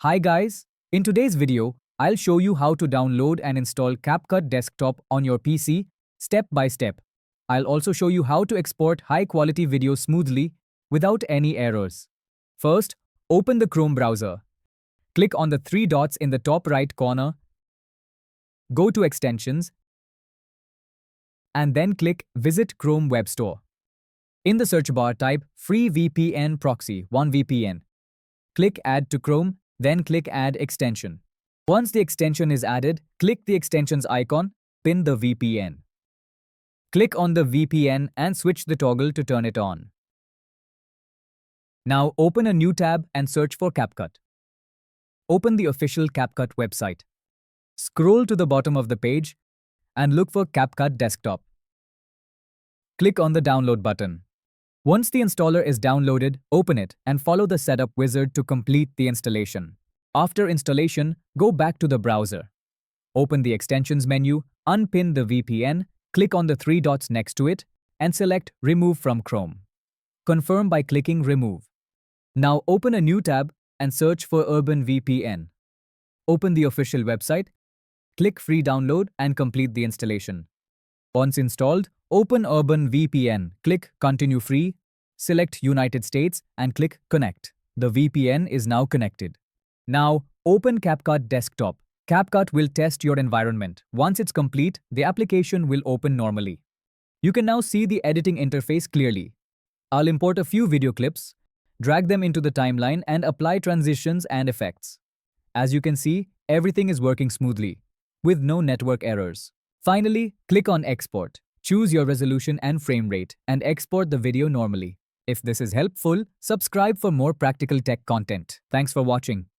Hi guys, in today's video, I'll show you how to download and install CapCut Desktop on your PC step by step. I'll also show you how to export high-quality video smoothly without any errors. First, open the Chrome browser. Click on the three dots in the top right corner, go to Extensions, and then click Visit Chrome Web Store. In the search bar, type Free VPN Proxy 1VPN. Click Add to Chrome, then click Add Extension. Once the extension is added, click the extensions icon, pin the VPN. Click on the VPN and switch the toggle to turn it on. Now open a new tab and search for CapCut. Open the official CapCut website. Scroll to the bottom of the page and look for CapCut Desktop. Click on the download button. Once the installer is downloaded, open it and follow the setup wizard to complete the installation. After installation, go back to the browser. Open the extensions menu, unpin the VPN, click on the three dots next to it, and select Remove from Chrome. Confirm by clicking Remove. Now open a new tab and search for Urban VPN. Open the official website, click Free Download and complete the installation. Once installed, open Urban VPN, click Continue Free, select United States and click Connect. The VPN is now connected. Now, open CapCut Desktop. CapCut will test your environment. Once it's complete, the application will open normally. You can now see the editing interface clearly. I'll import a few video clips, drag them into the timeline and apply transitions and effects. As you can see, everything is working smoothly, with no network errors. Finally, click on Export. Choose your resolution and frame rate and export the video normally. If this is helpful, subscribe for more practical tech content. Thanks for watching.